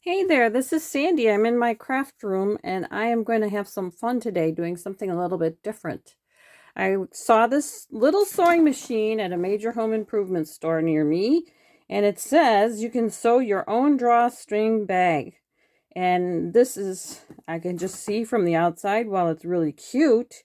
Hey there, this is Sandy. I'm in my craft room and I am going to have some fun today doing something a little bit different. I saw this little sewing machine at a major home improvement store near me, and it says you can sew your own drawstring bag. And this is, I can just see from the outside, while it's really cute,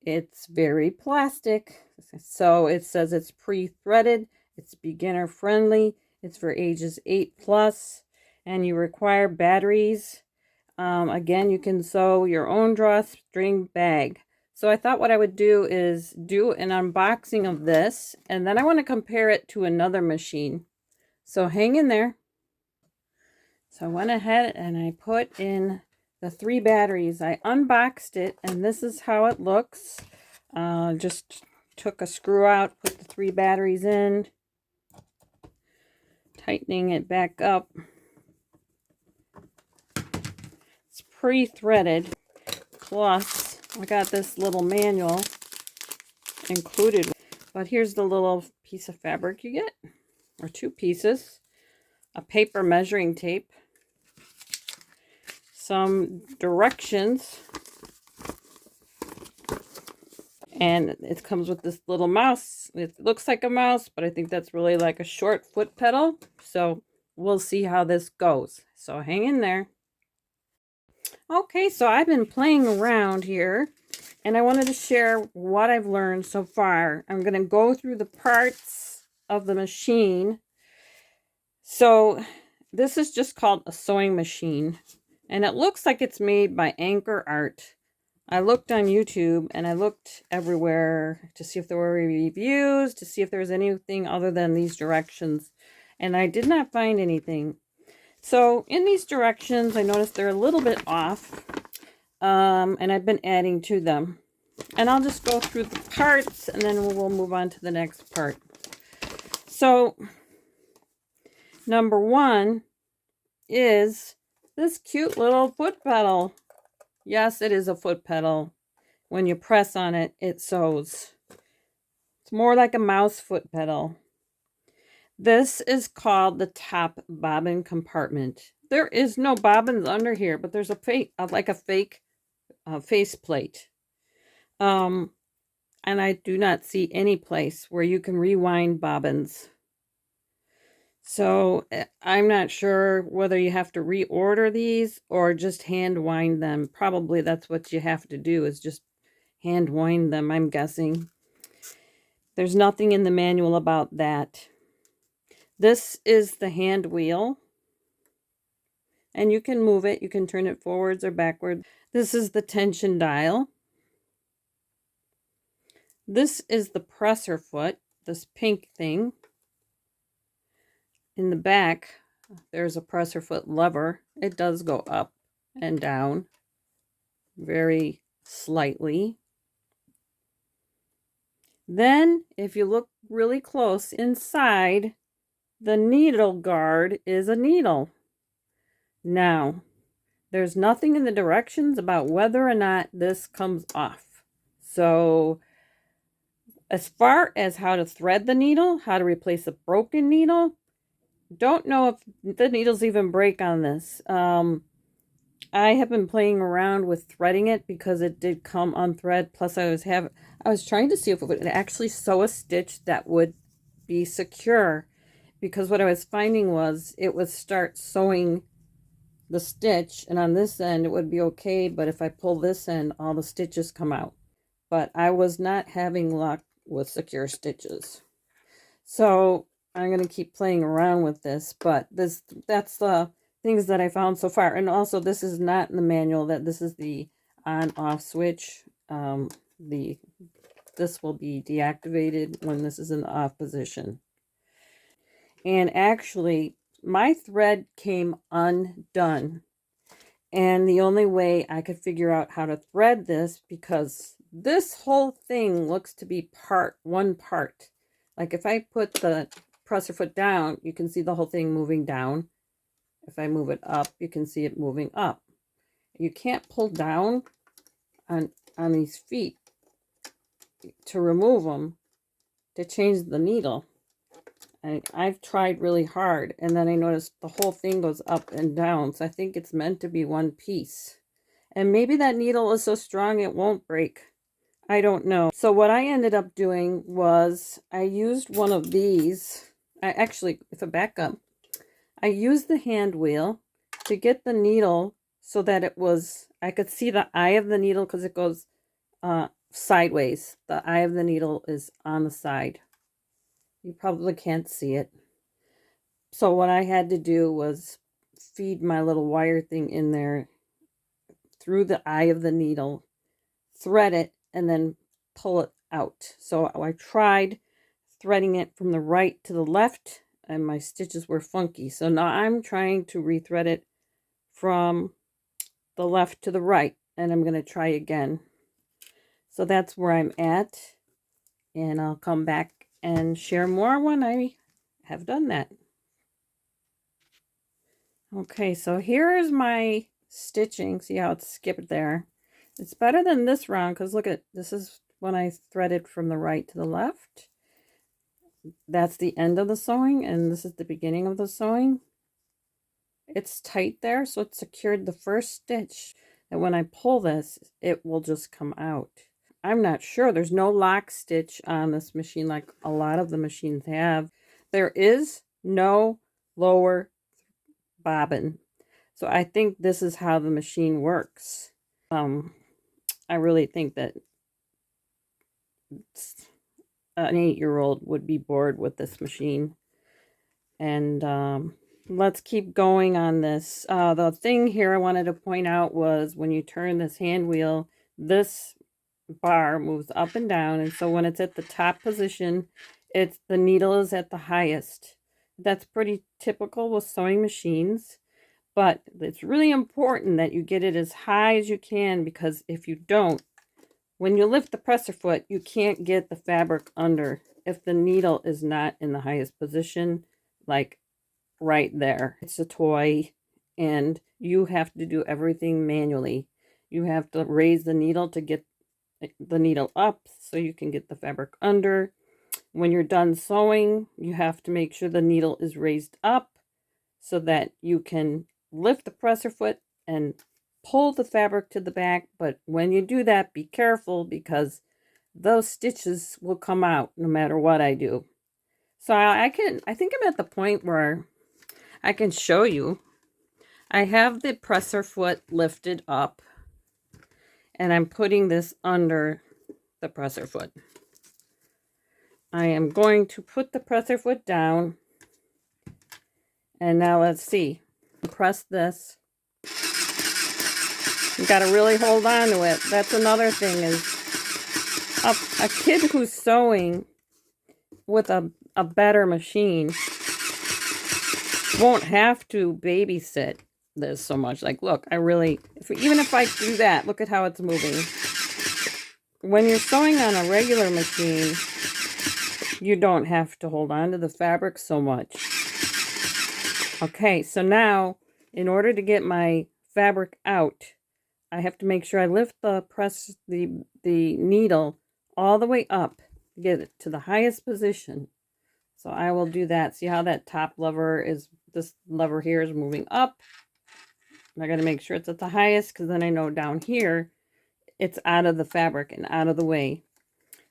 it's very plastic. So it says it's pre-threaded, it's beginner friendly, it's for ages 8 plus, and you require batteries. Again, you can sew your own drawstring bag. So I thought what I would do is do an unboxing of this, and then I want to compare it to another machine. So hang in there. So I went ahead and I put in the 3 batteries. I unboxed it, and this is how it looks. Just took a screw out, put the 3 batteries in, tightening it back up. It's pre-threaded. Plus, I got this little manual included. But here's the little piece of fabric you get, or 2 pieces. A paper measuring tape. Some directions. And it comes with this little mouse. It looks like a mouse, but I think that's really like a short foot pedal. So we'll see how this goes. So hang in there. Okay, so I've been playing around here, and I wanted to share what I've learned so far. I'm going to go through the parts of the machine. So this is just called a sewing machine, and it looks like it's made by Ankor Art. I looked on YouTube and I looked everywhere to see if there were reviews, to see if there was anything other than these directions, and I did not find anything. So in these directions, I noticed they're a little bit off, and I've been adding to them. And I'll just go through the parts, and then we'll move on to the next part. So number 1 is this cute little foot pedal. Yes, it is a foot pedal. When you press on it, it sews. It's more like a mouse foot pedal. This is called the top bobbin compartment. There is no bobbins under here, but there's a fake, like a fake face plate. And I do not see any place where you can rewind bobbins. So I'm not sure whether you have to reorder these or just hand wind them. Probably that's what you have to do, is just hand wind them, I'm guessing. There's nothing in the manual about that. This is the hand wheel, and you can move it. You can turn it forwards or backwards. This is the tension dial. This is the presser foot, this pink thing. In the back, there's a presser foot lever. It does go up and down very slightly. Then, if you look really close inside, the needle guard is a needle. Now, there's nothing in the directions about whether or not this comes off. So, as far as how to thread the needle, how to replace a broken needle, don't know if the needles even break on this. I have been playing around with threading it because it did come unthread. Plus, I was trying to see if it would actually sew a stitch that would be secure, because what I was finding was it would start sewing the stitch, and on this end it would be okay, but if I pull this end, all the stitches come out. But I was not having luck with secure stitches. So I'm going to keep playing around with this, but that's the things that I found so far. And also, this is not in the manual that this is the on-off switch. This will be deactivated when this is in the off position. And actually, my thread came undone. And the only way I could figure out how to thread this, because this whole thing looks to be one part. Like if I put the presser foot down, you can see the whole thing moving down. If I move it up, you can see it moving up. You can't pull down on these feet to remove them, to change the needle. I've tried really hard, and then I noticed the whole thing goes up and down. So I think it's meant to be one piece. And maybe that needle is so strong it won't break. I don't know. So what I ended up doing was I used one of these. If I back up, I used the hand wheel to get the needle so that I could see the eye of the needle because it goes sideways. The eye of the needle is on the side. You probably can't see it. So what I had to do was feed my little wire thing in there through the eye of the needle, thread it, and then pull it out. So I tried threading it from the right to the left, and my stitches were funky. So now I'm trying to rethread it from the left to the right, and I'm going to try again. So that's where I'm at, and I'll come back and share more when I have done that. Okay, so here is my stitching. See how it's skipped there? It's better than this round because look at this is when I threaded from the right to the left. That's the end of the sewing, and this is the beginning of the sewing. It's tight there, so it secured the first stitch, and when I pull this, it will just come out. I'm not sure. There's no lock stitch on this machine like a lot of the machines have. There is no lower bobbin. So I think this is how the machine works. I really think that an 8-year-old would be bored with this machine. And let's keep going on this. The thing here I wanted to point out was when you turn this hand wheel, this bar moves up and down, and so when it's at the top position, the needle is at the highest. That's pretty typical with sewing machines, but it's really important that you get it as high as you can, because if you don't, when you lift the presser foot, you can't get the fabric under if the needle is not in the highest position, like right there. It's a toy, and you have to do everything manually. You have to raise the needle to get the needle up so you can get the fabric under. When you're done sewing, you have to make sure the needle is raised up so that you can lift the presser foot and pull the fabric to the back. But when you do that, be careful because those stitches will come out no matter what I do. So I think I'm at the point where I can show you. I have the presser foot lifted up, and I'm putting this under the presser foot. I am going to put the presser foot down, and now let's see. Press this. You got to really hold on to it. That's another thing is a kid who's sewing with a better machine won't have to babysit this so much. Like, look, even if I do that, look at how it's moving. When you're sewing on a regular machine, you don't have to hold on to the fabric so much. Okay, so now, in order to get my fabric out, I have to make sure I lift the needle all the way up to get it to the highest position. So I will do that. See how that top lever is, this lever here is moving up. I got to make sure it's at the highest because then I know down here it's out of the fabric and out of the way.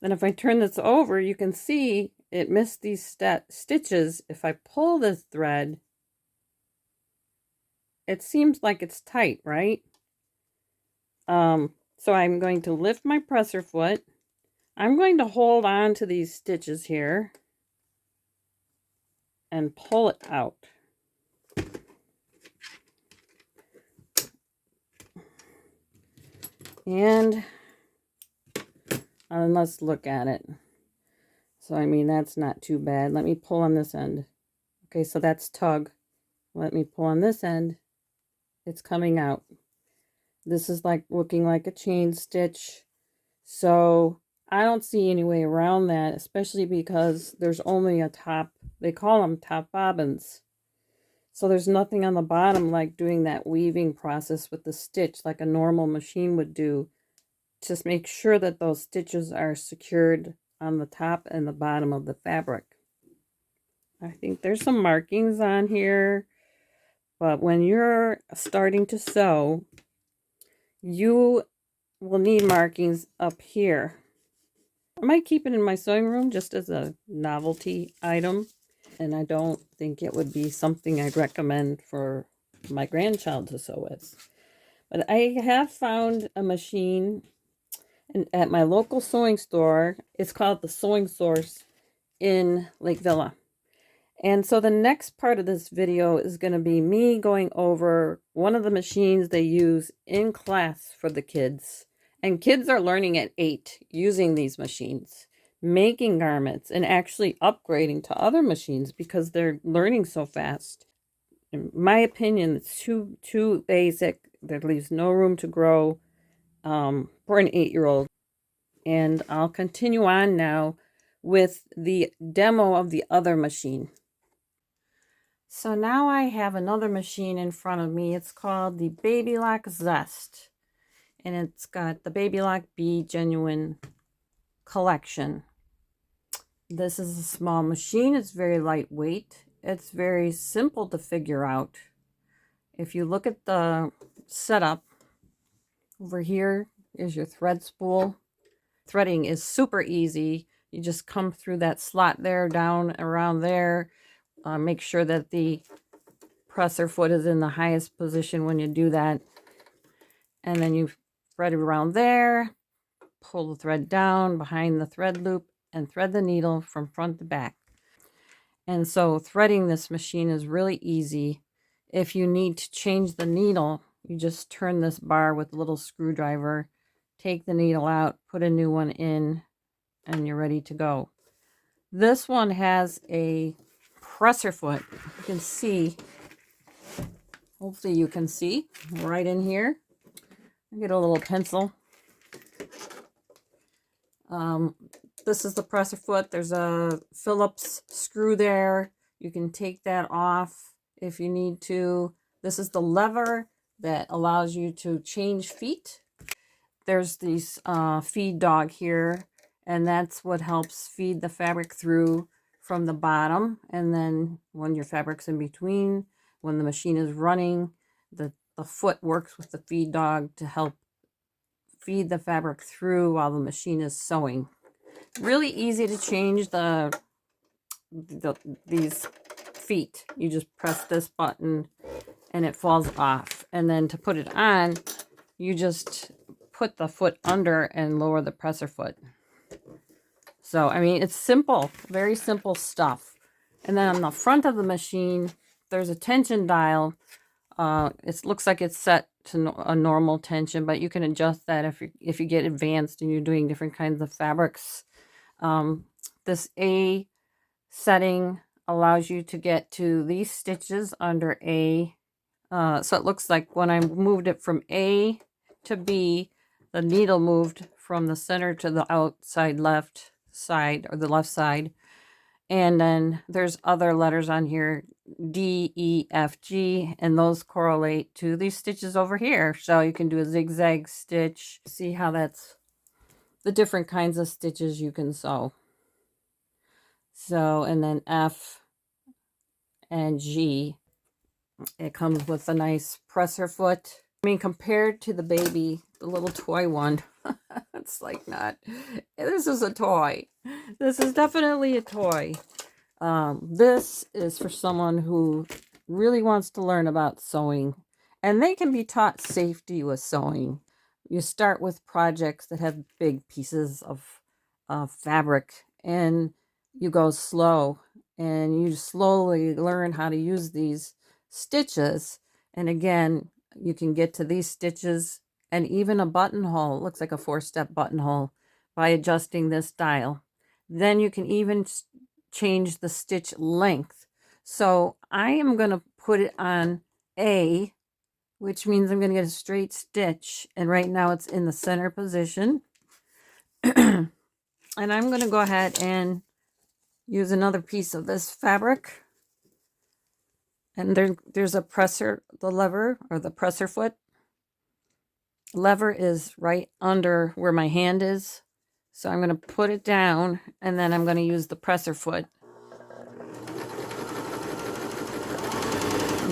Then if I turn this over, you can see it missed these stitches. If I pull this thread, it seems like it's tight, right? So I'm going to lift my presser foot. I'm going to hold on to these stitches here and pull it out. And let's look at it. So, I mean, that's not too bad. Let me pull on this end. Okay, so that's tug. Let me pull on this end. It's coming out. This is like looking like a chain stitch. So I don't see any way around that, especially because there's only a top. They call them top bobbins. So there's nothing on the bottom like doing that weaving process with the stitch like a normal machine would do. Just make sure that those stitches are secured on the top and the bottom of the fabric. I think there's some markings on here, but when you're starting to sew, you will need markings up here. I might keep it in my sewing room just as a novelty item, and I don't think it would be something I'd recommend for my grandchild to sew with. But I have found a machine at my local sewing store. It's called the Sewing Source in Lake Villa. And so the next part of this video is going to be me going over one of the machines they use in class for the kids. And kids are learning at 8 using these machines, making garments, and actually upgrading to other machines because they're learning so fast. In my opinion, it's too basic. There leaves no room to grow for an 8-year-old. And I'll continue on now with the demo of the other machine. So now I have another machine in front of me. It's called the Babylock Zest. And it's got the Babylock B Genuine collection. This is a small machine. It's very lightweight. It's very simple to figure out. If you look at the setup, over here is your thread spool. Threading is super easy. You just come through that slot there, down around there. Make sure that the presser foot is in the highest position when you do that. And then you thread it around there, pull the thread down behind the thread loop, and thread the needle from front to back. And so threading this machine is really easy. If you need to change the needle, you just turn this bar with a little screwdriver, take the needle out, put a new one in, and you're ready to go. This one has a presser foot. You can see, hopefully you can see right in here. I get a little pencil. This is the presser foot. There's a Phillips screw there. You can take that off if you need to. This is the lever that allows you to change feet. There's this feed dog here, and that's what helps feed the fabric through from the bottom. And then when your fabric's in between, when the machine is running, the foot works with the feed dog to help feed the fabric through while the machine is sewing. Really easy to change these feet. You just press this button and it falls off. And then to put it on, you just put the foot under and lower the presser foot. So, I mean, it's simple, very simple stuff. And then on the front of the machine, there's a tension dial. It looks like it's set to a normal tension, but you can adjust that if you get advanced and you're doing different kinds of fabrics. This A setting allows you to get to these stitches under A. So it looks like when I moved it from A to B, the needle moved from the center to the outside left side, or the left side. And then there's other letters on here, D, E, F, G, and those correlate to these stitches over here. So you can do a zigzag stitch. See how that's the different kinds of stitches you can sew. So, and then F and G, it comes with a nice presser foot. I mean, compared to the baby, the little toy one, it's like not, this is a toy. This is definitely a toy. This is for someone who really wants to learn about sewing, and they can be taught safety with sewing. You start with projects that have big pieces of fabric, and you go slow, and you slowly learn how to use these stitches. And again, you can get to these stitches and even a buttonhole. It looks like a 4-step buttonhole by adjusting this dial. Then you can even change the stitch length. So I am going to put it on A, which means I'm going to get a straight stitch. And right now it's in the center position. And I'm going to go ahead and use another piece of this fabric. And there's a presser, the lever, or the presser foot. Lever is right under where my hand is. So I'm going to put it down, and then I'm going to use the presser foot.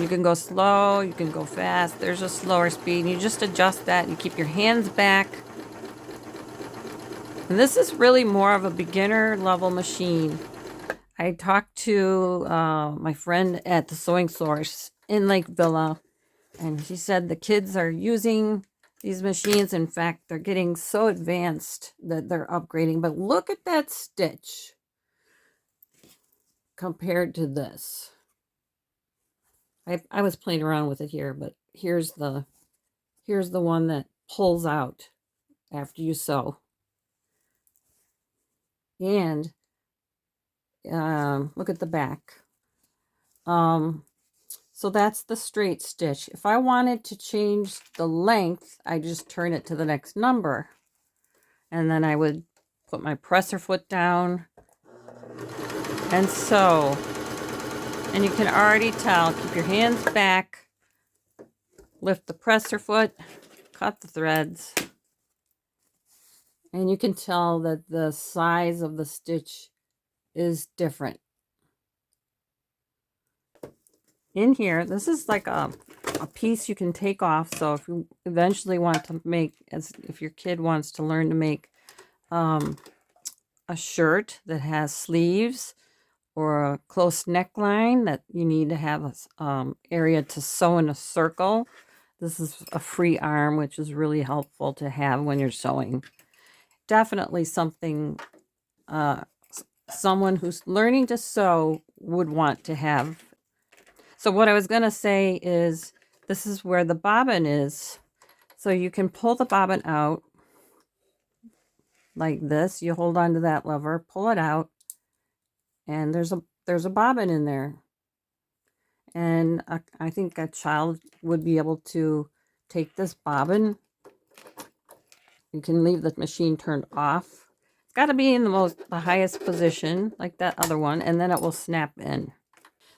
You can go slow, you can go fast. There's a slower speed. You just adjust that. You keep your hands back. And this is really more of a beginner level machine. I talked to my friend at the Sewing Source in Lake Villa, and she said the kids are using these machines. In fact, they're getting so advanced that they're upgrading. But look at that stitch compared to this. I was playing around with it here, but here's the one that pulls out after you sew. And look at the back. So that's the straight stitch. If I wanted to change the length, I just turn it to the next number. And then I would put my presser foot down and sew. And you can already tell, keep your hands back, lift the presser foot, cut the threads. And you can tell that the size of the stitch is different. In here, this is like a piece you can take off. So if you eventually want to make, if your kid wants to learn to make a shirt that has sleeves or a close neckline that you need to have a area to sew in a circle, this is a free arm, which is really helpful to have when you're sewing. Definitely something someone who's learning to sew would want to have. So what I was going to say is, this is where the bobbin is. So you can pull the bobbin out like this. You hold on to that lever, pull it out, and there's a bobbin in there. And I think a child would be able to take this bobbin. You can leave the machine turned off. It's got to be in the highest position, like that other one, and then it will snap in.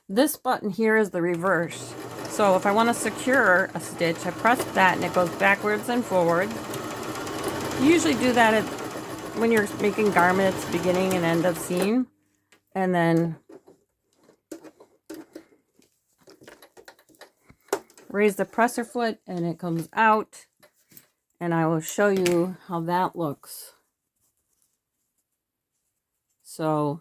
This button here is the reverse. So if I want to secure a stitch, I press that and it goes backwards and forward. You usually do that when you're making garments, beginning and end of seam. And then raise the presser foot and it comes out. And I will show you how that looks. So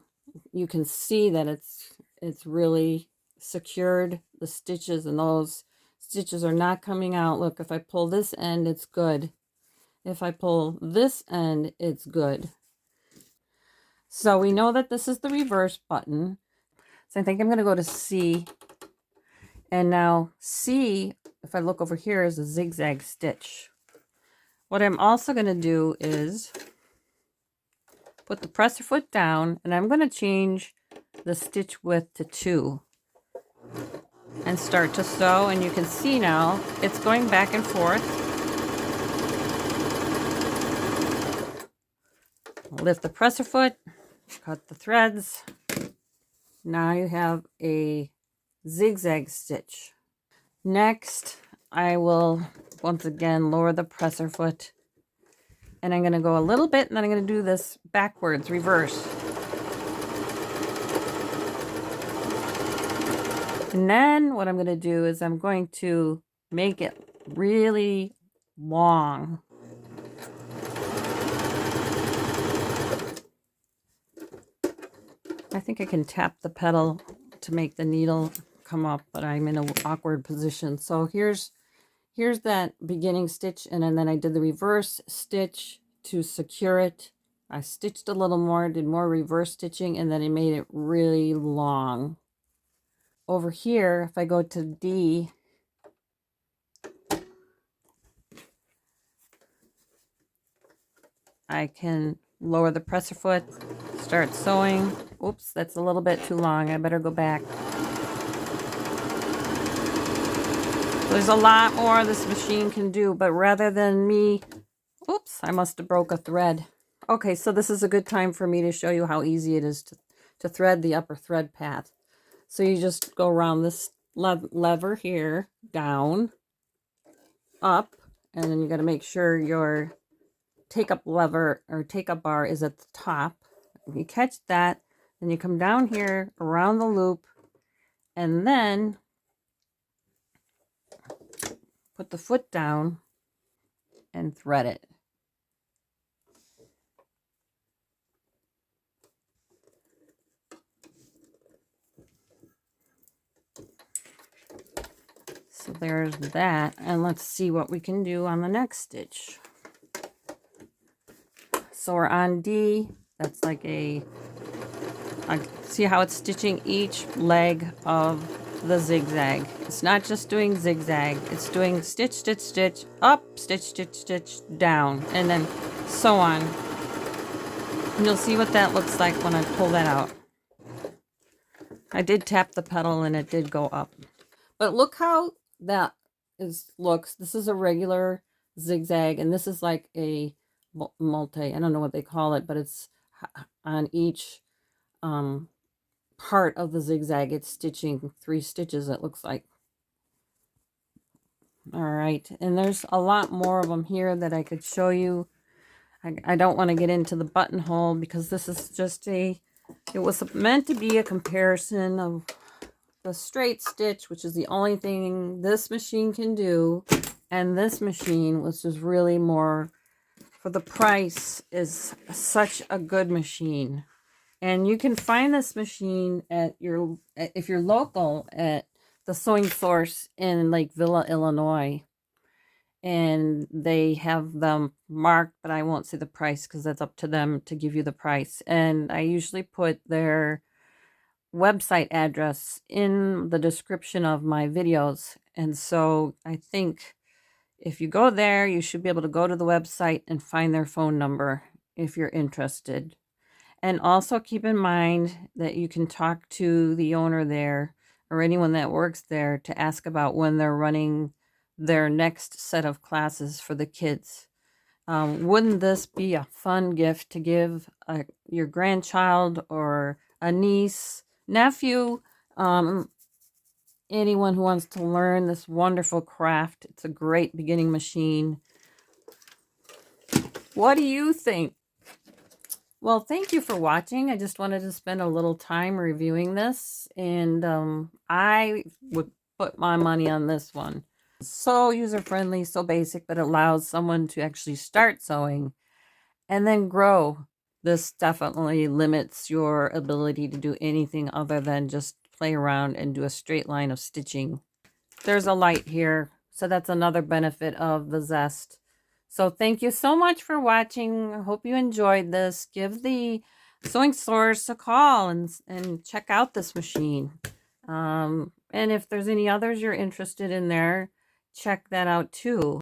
you can see that it's really secured, the stitches, and those stitches are not coming out. Look, if I pull this end, it's good. If I pull this end, it's good. So we know that this is the reverse button. So I think I'm going to go to C. And now C, if I look over here, is a zigzag stitch. What I'm also going to do is put the presser foot down, and I'm going to change the stitch width to 2 and start to sew. And you can see now it's going back and forth. Lift the presser foot, cut the threads. Now you have a zigzag stitch. Next, I will once again lower the presser foot, and I'm going to go a little bit, and then I'm going to do this backwards, reverse. And then what I'm going to do is I'm going to make it really long. I think I can tap the pedal to make the needle come up, but I'm in an awkward position. So here's that beginning stitch, and then I did the reverse stitch to secure it. I stitched a little more, did more reverse stitching, and then I made it really long. Over here, if I go to D, I can lower the presser foot, start sewing. Oops, that's a little bit too long. I better go back. There's a lot more this machine can do, but rather than me, oops, I must have broke a thread. Okay, so this is a good time for me to show you how easy it is to thread the upper thread path. So you just go around this lever here, down, up, and then you got to make sure your take-up lever or take-up bar is at the top. If you catch that, then you come down here around the loop, and then put the foot down and thread it. So there's that, and let's see what we can do on the next stitch. So we're on D. That's like see how it's stitching each leg of the zigzag. It's not just doing zigzag, it's doing stitch, stitch, stitch, up, stitch, stitch, stitch, down, and then so on. And you'll see what that looks like when I pull that out. I did tap the pedal and it did go up. But look how that looks. This is a regular zigzag, and this is like a multi, I don't know what they call it, but it's on each part of the zigzag. It's stitching 3 stitches, it looks like. All right, and there's a lot more of them here that I could show you. I don't want to get into the buttonhole because this is just it was meant to be a comparison of the straight stitch, which is the only thing this machine can do, and this machine, which is really more for the price, is such a good machine. And you can find this machine at if you're local, at the Sewing Source in Lake Villa, Illinois. And they have them marked, but I won't say the price because that's up to them to give you the price. And I usually put their website address in the description of my videos. And so I think if you go there, you should be able to go to the website and find their phone number if you're interested. And also keep in mind that you can talk to the owner there or anyone that works there to ask about when they're running their next set of classes for the kids. Wouldn't this be a fun gift to give your grandchild or a niece, nephew, anyone who wants to learn this wonderful craft? It's a great beginning machine. What do you think? Well, thank you for watching. I just wanted to spend a little time reviewing this, and I would put my money on this one. So user-friendly, so basic, but it allows someone to actually start sewing and then grow. This definitely limits your ability to do anything other than just play around and do a straight line of stitching. There's a light here, so that's another benefit of the Zest. So thank you so much for watching. I hope you enjoyed this. Give the Sewing Source a call and check out this machine. And if there's any others you're interested in there, check that out too.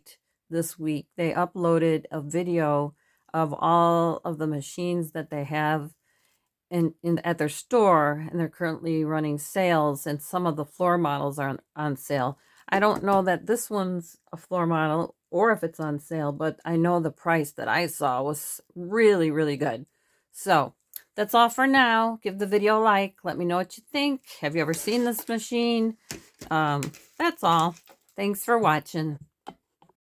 This week they uploaded a video of all of the machines that they have at their store, and they're currently running sales, and some of the floor models are on sale. I don't know that this one's a floor model or if it's on sale, but I know the price that I saw was really, really good. So that's all for now. Give the video a like. Let me know what you think. Have you ever seen this machine? That's all. Thanks for watching.